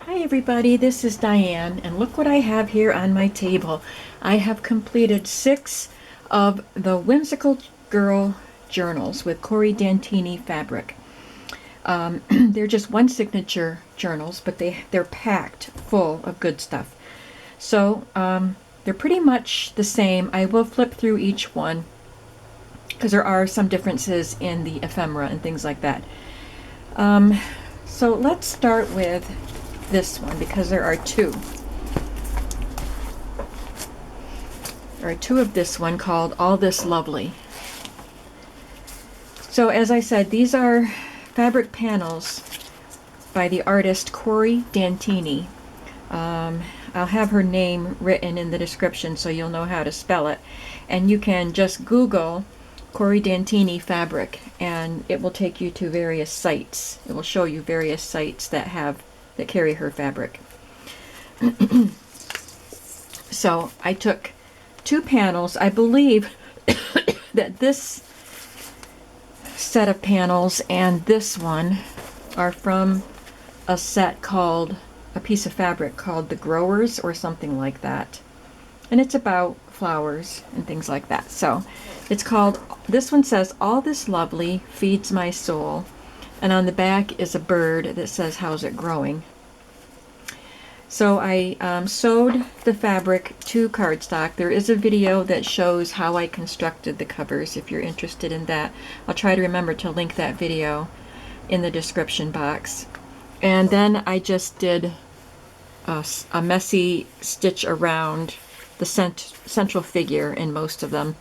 Hi everybody, this is Diane, and look what I have here on my table. I have completed 6 of the Whimsical Girl journals with Cori Dantini fabric. They're just one signature journals, but they're packed full of good stuff. So they're pretty much the same. I will flip through each one because there are some differences in the ephemera and things like that. So let's start with this one because there are two. There are two of this one called All This Lovely. So as I said, these are fabric panels by the artist Cori Dantini. I'll have her name written in the description so you'll know how to spell it. And you can just Google Cori Dantini fabric and it will take you to various sites. It will show you various sites that carry her fabric. So I took 2 panels. I believe that this set of panels and this one are from a set called, a piece of fabric called The Growers or something like that. And it's about flowers and things like that. So it's called, this one says, All This Lovely Feeds My Soul. And on the back is a bird that says, How's it growing? So I sewed the fabric to cardstock. There is a video that shows how I constructed the covers if you're interested in that. I'll try to remember to link that video in the description box. And then I just did a messy stitch around the central figure in most of them.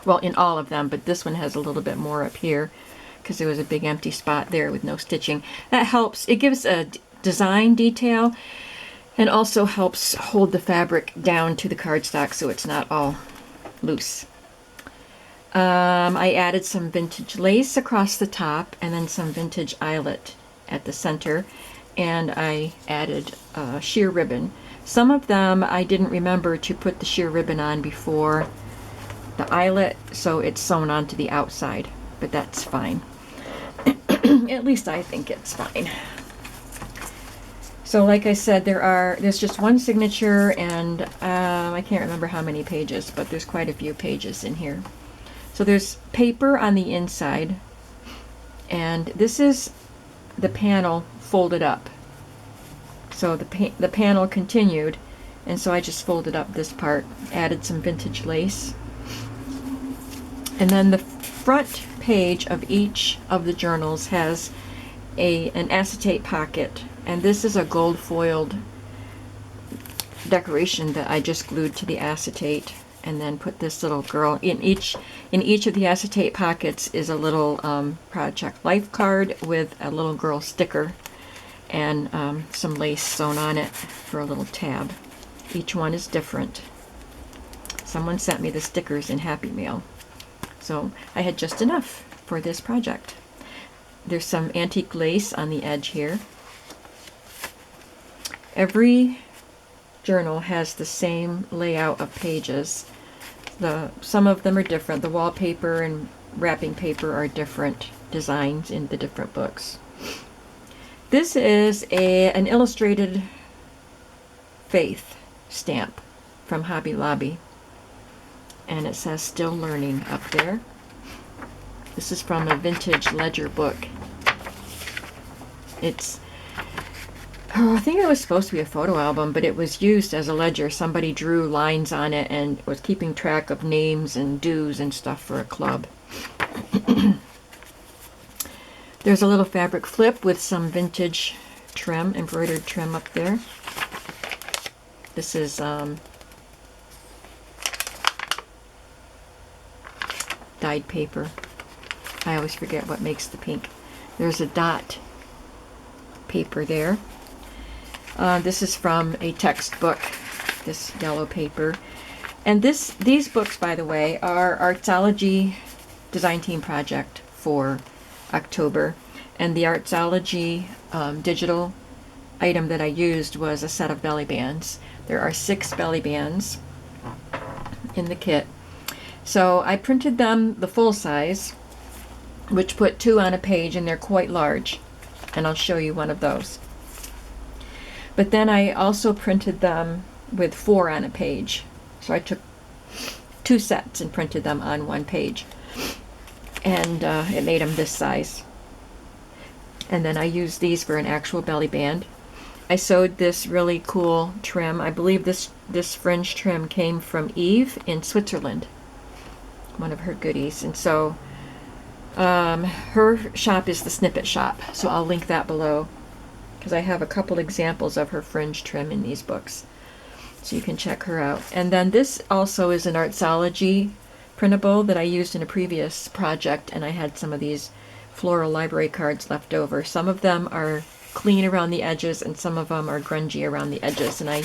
Well, in all of them, but this one has a little bit more up here because there was a big empty spot there with no stitching. That helps. It gives a design detail and also helps hold the fabric down to the cardstock so it's not all loose. I added some vintage lace across the top and then some vintage eyelet at the center, and I added sheer ribbon. Some of them I didn't remember to put the sheer ribbon on before the eyelet, so it's sewn onto the outside, but that's fine. At least I think it's fine. So like I said, there's just one signature, and I can't remember how many pages, but there's quite a few pages in here. So there's paper on the inside, and this is the panel folded up. So the panel continued, and so I just folded up this part, added some vintage lace. And then the front page of each of the journals has an acetate pocket, and this is a gold foiled decoration that I just glued to the acetate, and then put this little girl in each of the acetate pockets is a little Project Life card with a little girl sticker and some lace sewn on it for a little tab. Each one is different. Someone sent me the stickers in Happy Mail, so I had just enough for this project. There's some antique lace on the edge here. Every journal has the same layout of pages. Some of them are different. The wallpaper and wrapping paper are different designs in the different books. This is an illustrated faith stamp from Hobby Lobby, and it says Still Learning up there. This is from a vintage ledger book. I think it was supposed to be a photo album, but it was used as a ledger. Somebody drew lines on it and was keeping track of names and dues and stuff for a club. There's a little fabric flip with some vintage trim, embroidered trim up there. This is dyed paper. I always forget what makes the pink. There's a dot paper there. This is from a textbook, this yellow paper. And these books, by the way, are Artzology Design Team Project for October. And the Artzology digital item that I used was a set of belly bands. There are 6 belly bands in the kit. So I printed them the full size, which put 2 on a page, and they're quite large. And I'll show you one of those. But then I also printed them with 4 on a page. So I took 2 sets and printed them on 1 page. And it made them this size. And then I used these for an actual belly band. I sewed this really cool trim. I believe this fringe trim came from Eve in Switzerland, one of her goodies. And so her shop is the Snippet Shop, so I'll link that below, because I have a couple examples of her fringe trim in these books, so you can check her out. And then this also is an Artzology printable that I used in a previous project, and I had some of these floral library cards left over. Some of them are clean around the edges and some of them are grungy around the edges, and I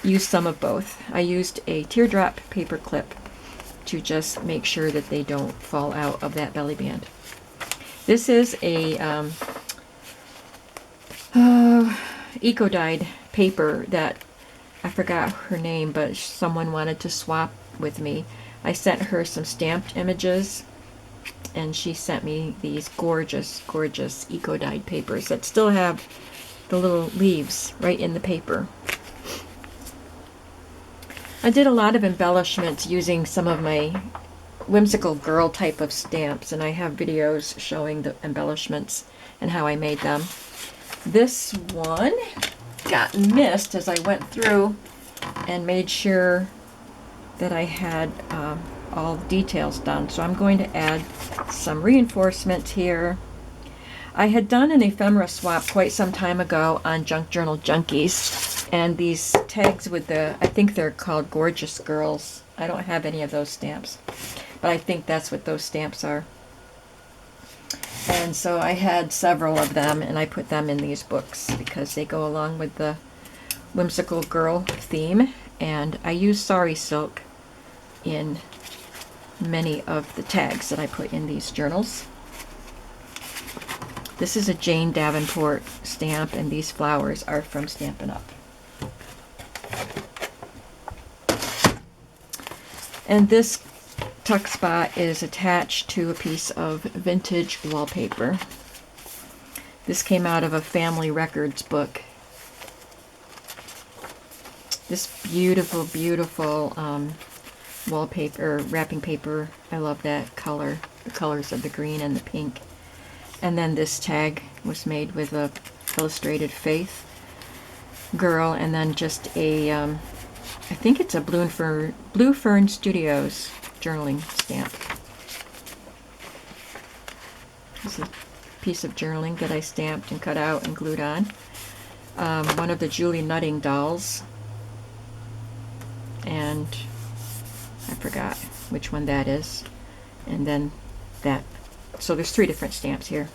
used some of both. I used a teardrop paper clip to just make sure that they don't fall out of that belly band. This is a eco-dyed paper that I forgot her name, but someone wanted to swap with me. I sent her some stamped images, and she sent me these gorgeous, gorgeous eco-dyed papers that still have the little leaves right in the paper. I did a lot of embellishments using some of my Whimsical Girl type of stamps, and I have videos showing the embellishments and how I made them. This one got missed as I went through and made sure that I had all the details done. So I'm going to add some reinforcement here. I had done an ephemera swap quite some time ago on Junk Journal Junkies, and these tags with the, I think they're called Gorgeous Girls. I don't have any of those stamps, but I think that's what those stamps are. And so I had several of them, and I put them in these books because they go along with the Whimsical Girl theme. And I use sari silk in many of the tags that I put in these journals. This is a Jane Davenport stamp, and these flowers are from Stampin' Up. And this tuck spot is attached to a piece of vintage wallpaper. This came out of a Family Records book. This beautiful, beautiful wallpaper, wrapping paper. I love that color, the colors of the green and the pink. And then this tag was made with a illustrated Faith girl, and then just a, I think it's a Blue Fern Studios journaling stamp. This is a piece of journaling that I stamped and cut out and glued on. One of the Julie Nutting dolls, and I forgot which one that is. And then that. So there's 3 different stamps here.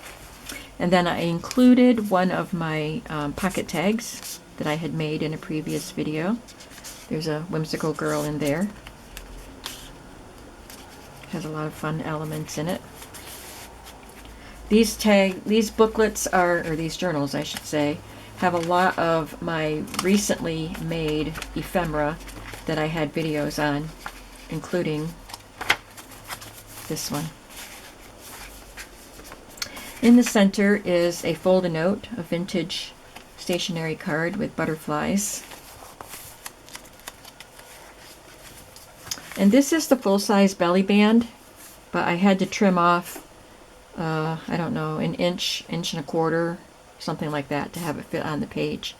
And then I included one of my pocket tags that I had made in a previous video. There's a Whimsical Girl in there. Has a lot of fun elements in it. These booklets are, or these journals I should say, have a lot of my recently made ephemera that I had videos on, including this one. In the center is a fold-a-note, a vintage stationery card with butterflies. And this is the full-size belly band, but I had to trim off, I don't know, an inch, inch and a quarter, something like that, to have it fit on the page.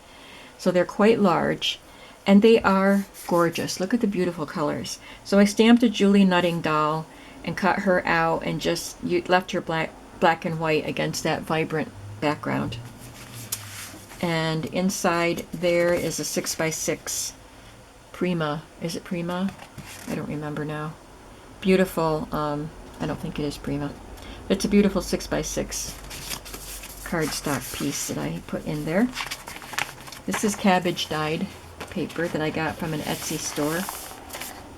So they're quite large, and they are gorgeous. Look at the beautiful colors. So I stamped a Julie Nutting doll and cut her out and just left her black and white against that vibrant background. And inside there is a 6x6 Prima. Is it Prima? I don't remember now. Beautiful, I don't think it is Prima. It's a beautiful 6x6 cardstock piece that I put in there. This is cabbage dyed paper that I got from an Etsy store.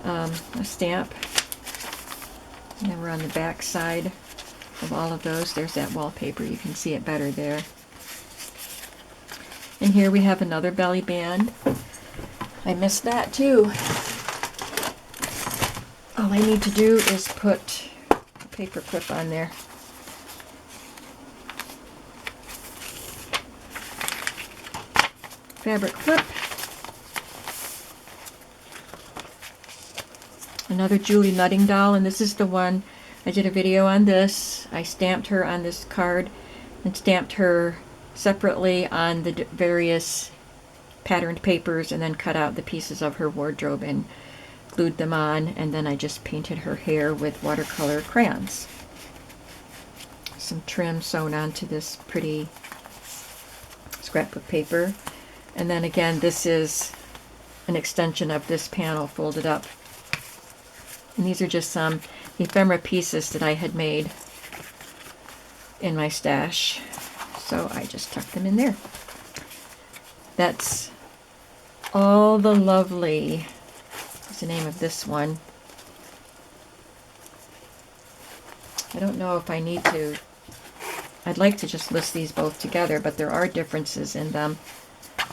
A stamp. And then we're on the back side of all of those. There's that wallpaper. You can see it better there. And here we have another belly band. I missed that too. All I need to do is put a paper clip on there. fabric flip. Another Julie Nutting doll, and this is the one, I did a video on this. I stamped her on this card and stamped her separately on the various patterned papers, and then cut out the pieces of her wardrobe and glued them on, and then I just painted her hair with watercolor crayons. Some trim sewn onto this pretty scrapbook paper. And then again, this is an extension of this panel folded up. And these are just some ephemera pieces that I had made in my stash. So I just tucked them in there. That's All the Lovely. What's the name of this one? I don't know if I need to. I'd like to just list these both together, but there are differences in them.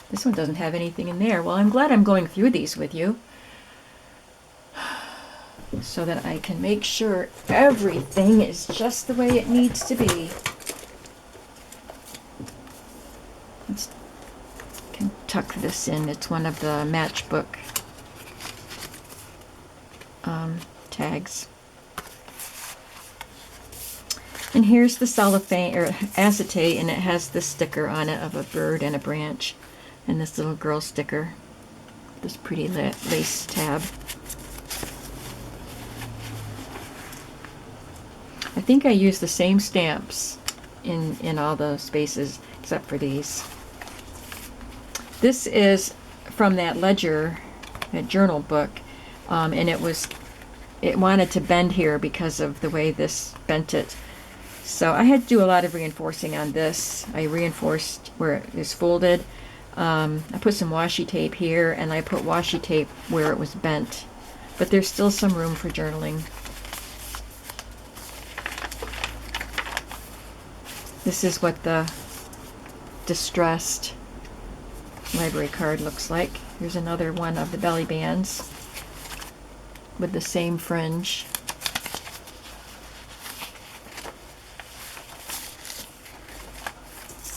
This one doesn't have anything in there. Well, I'm glad I'm going through these with you so that I can make sure everything is just the way it needs to be. Let's can tuck this in. It's one of the matchbook tags. And here's the cellophane or acetate, and it has this sticker on it of a bird and a branch, and this little girl sticker, this pretty lace tab. I think I used the same stamps in all the spaces except for these. This is from that ledger, that journal book, and it wanted to bend here because of the way this bent it. So I had to do a lot of reinforcing on this. I reinforced where it is folded. I put some washi tape here, and I put washi tape where it was bent. But there's still some room for journaling. This is what the distressed library card looks like. Here's another one of the belly bands with the same fringe.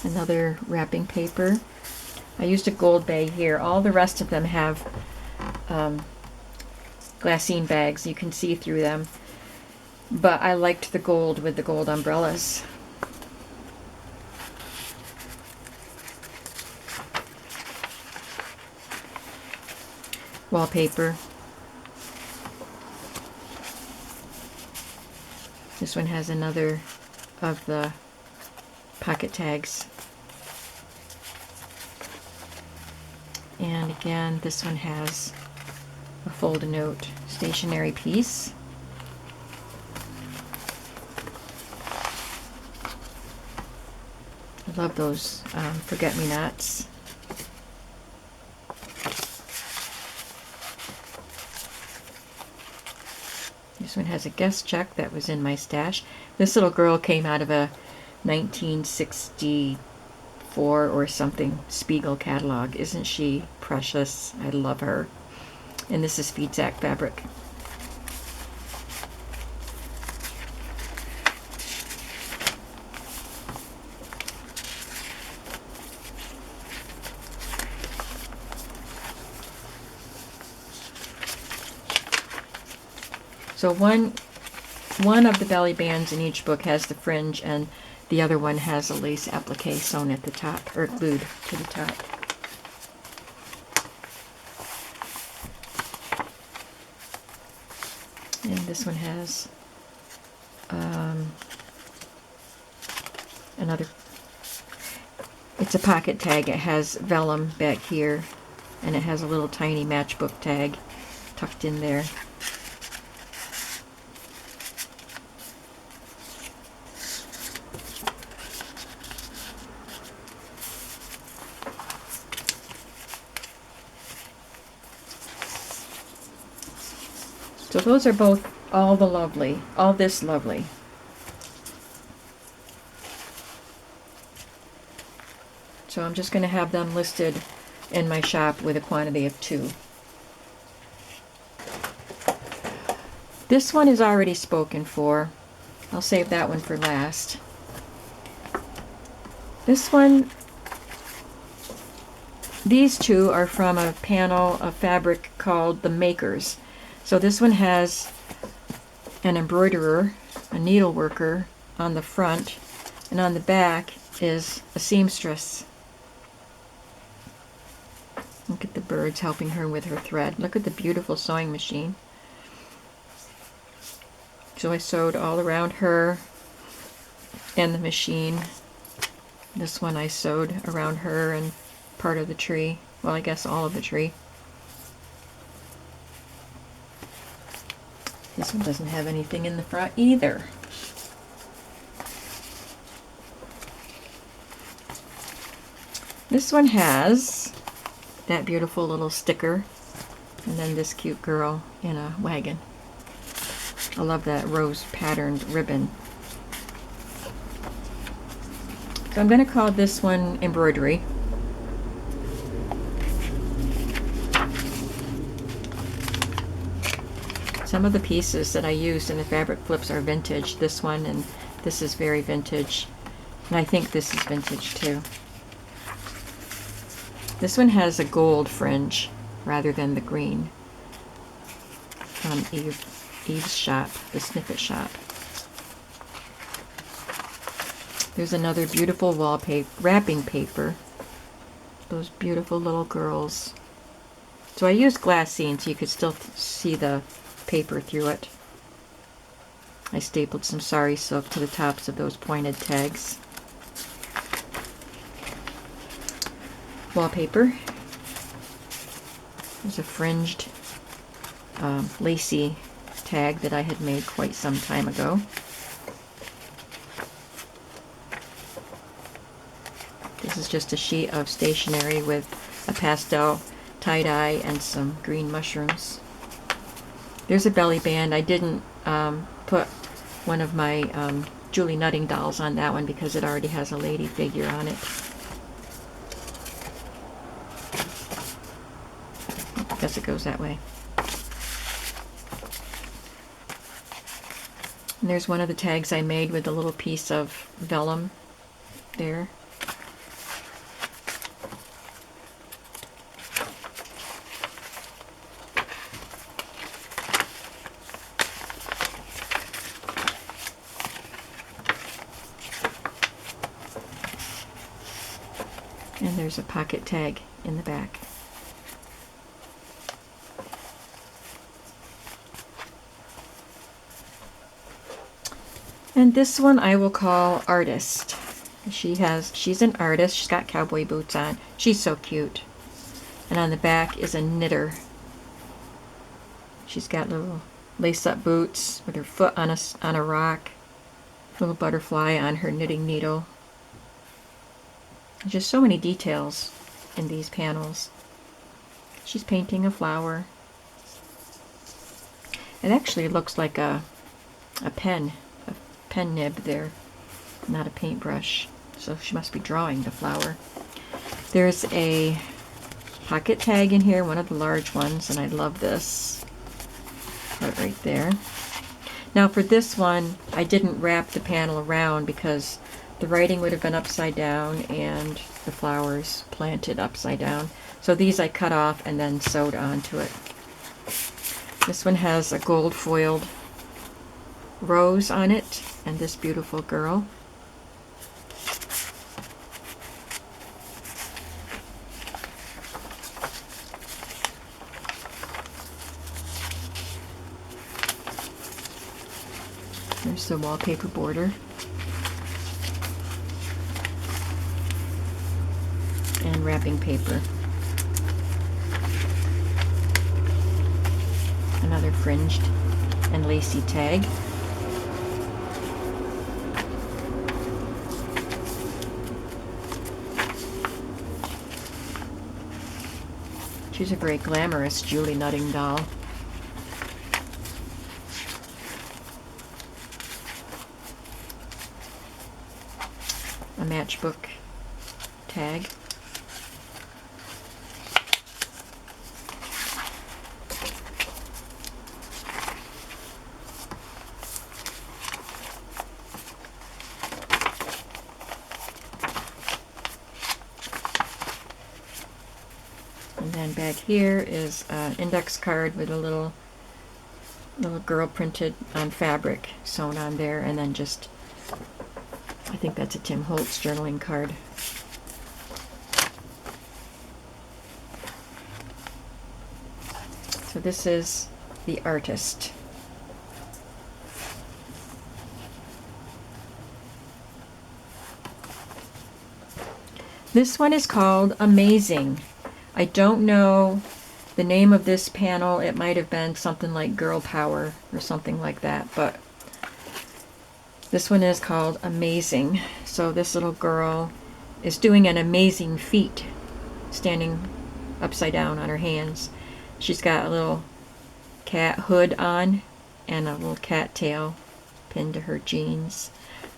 Another wrapping paper. I used a gold bag here. All the rest of them have glassine bags. You can see through them. But I liked the gold with the gold umbrellas. Wallpaper. This one has another of the pocket tags. And again, this one has a fold-a-note stationery piece. I love those forget-me-nots. This one has a guest check that was in my stash. This little girl came out of a 1964 or something Spiegel catalog. Isn't she precious? I love her. And this is Feedsack fabric. So one of the belly bands in each book has the fringe, and the other one has a lace applique sewn at the top, or glued to the top. And this one has another, it's a pocket tag. It has vellum back here, and it has a little tiny matchbook tag tucked in there. So those are both All the Lovely, All This Lovely. So I'm just going to have them listed in my shop with a quantity of 2. This one is already spoken for. I'll save that one for last. these two are from a panel of fabric called the Makers. So this one has an embroiderer, a needle worker on the front, and on the back is a seamstress. Look at the birds helping her with her thread. Look at the beautiful sewing machine. So I sewed all around her and the machine. This one I sewed around her and part of the tree. Well, I guess all of the tree. This one doesn't have anything in the front either. This one has that beautiful little sticker, and then this cute girl in a wagon. I love that rose patterned ribbon. So I'm going to call this one Embroidery. Some of the pieces that I used in the fabric flips are vintage. This one and this is very vintage. And I think this is vintage too. This one has a gold fringe rather than the green from Eve's shop, the Snippet shop. There's another beautiful wallpaper, wrapping paper. Those beautiful little girls. So I used glassine so you could still see the paper through it. I stapled some sari silk to the tops of those pointed tags. Wallpaper. There's a fringed lacy tag that I had made quite some time ago. This is just a sheet of stationery with a pastel tie-dye and some green mushrooms. There's a belly band. I didn't put one of my Julie Nutting dolls on that one because it already has a lady figure on it. I guess it goes that way. And there's one of the tags I made with a little piece of vellum there. And there's a pocket tag in the back. And this one I will call Artist. She's an artist. She's got cowboy boots on. She's so cute. And on the back is a knitter. She's got little lace-up boots with her foot on a rock. Little butterfly on her knitting needle. There's just so many details in these panels. She's painting a flower. It actually looks like a pen nib there, not a paintbrush. So she must be drawing the flower. There's a pocket tag in here, one of the large ones, and I love this. Put it right there. Now for this one, I didn't wrap the panel around because the writing would have been upside down and the flowers planted upside down. So these I cut off and then sewed onto it. This one has a gold foiled rose on it and this beautiful girl. There's the wallpaper border. And wrapping paper. Another fringed and lacy tag. She's a very glamorous Julie Nutting doll. A matchbook tag. And then back here is an index card with a little girl printed on fabric sewn on there, and then just, I think that's a Tim Holtz journaling card. So this is The Artist. This one is called Amazing. I don't know the name of this panel. It might have been something like Girl Power or something like that, but this one is called Amazing. So this little girl is doing an amazing feat, standing upside down on her hands. She's got a little cat hood on and a little cat tail pinned to her jeans.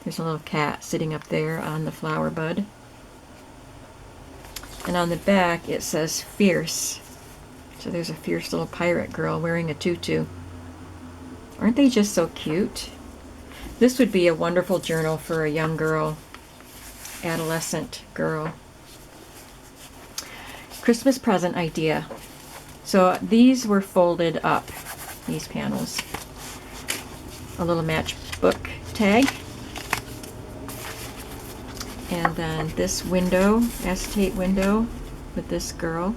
There's a little cat sitting up there on the flower bud. And on the back it says Fierce. So there's a fierce little pirate girl wearing a tutu. Aren't they just so cute? This would be a wonderful journal for a young girl, adolescent girl. Christmas present idea. So these were folded up, these panels. A little matchbook tag. And then this window, acetate window with this girl.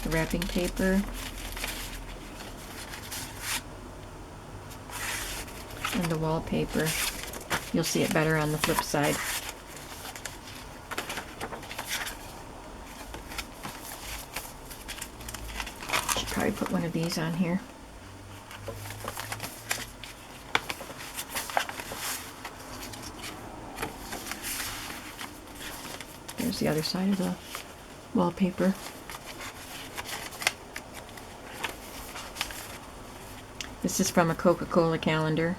The wrapping paper. And the wallpaper. You'll see it better on the flip side. Should probably put one of these on here. There's the other side of the wallpaper. This is from a Coca-Cola calendar.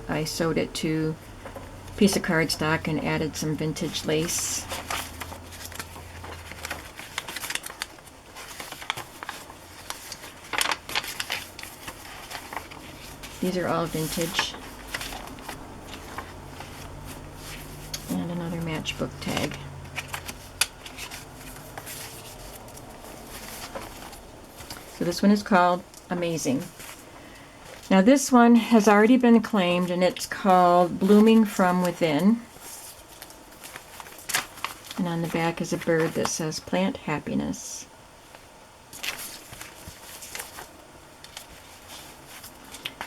I sewed it to a piece of cardstock and added some vintage lace. These are all vintage. And another matchbook tag. So this one is called Amazing. Now this one has already been claimed, and it's called Blooming from Within. And on the back is a bird that says Plant Happiness.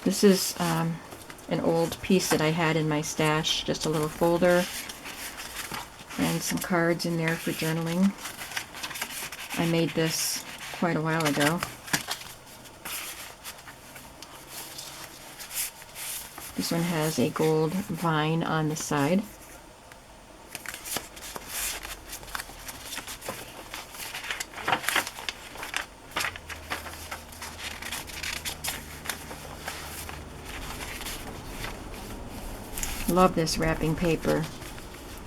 This is an old piece that I had in my stash, just a little folder and some cards in there for journaling. I made this quite a while ago. This one has a gold vine on the side. Love this wrapping paper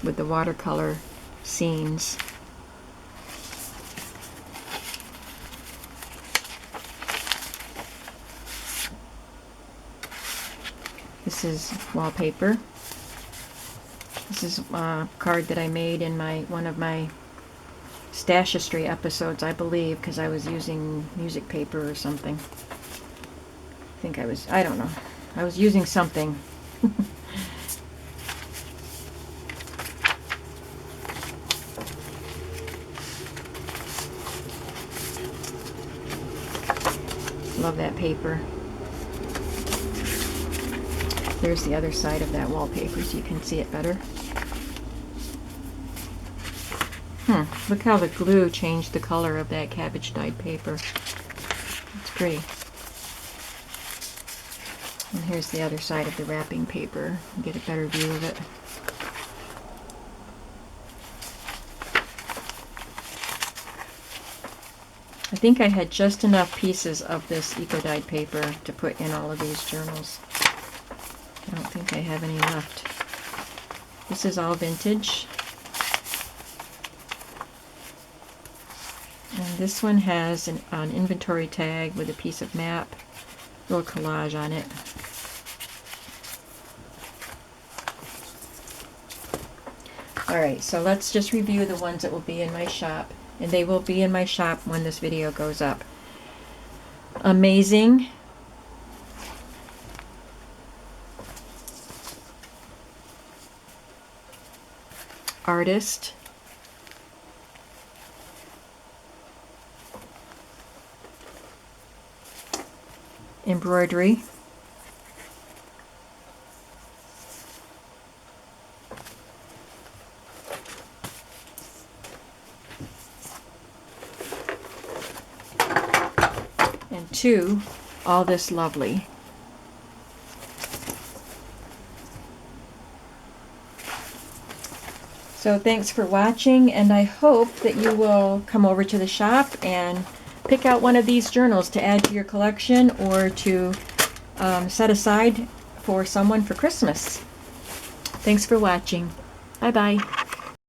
with the watercolor scenes. This is wallpaper. This is a card that I made in one of my Stashistry episodes, I believe, because I was using music paper or something. I don't know. I was using something. Love that paper. There's the other side of that wallpaper so you can see it better. Look how the glue changed the color of that cabbage dyed paper. It's pretty. And here's the other side of the wrapping paper. Get a better view of it. I think I had just enough pieces of this eco-dyed paper to put in all of these journals. I don't think I have any left. This is all vintage. And this one has an inventory tag with a piece of map, little collage on it. Alright, so let's just review the ones that will be in my shop. And they will be in my shop when this video goes up. Amazing. Artist. Embroidery. And 2, All This Lovely. So thanks for watching, and I hope that you will come over to the shop and pick out one of these journals to add to your collection or to set aside for someone for Christmas. Thanks for watching. Bye-bye.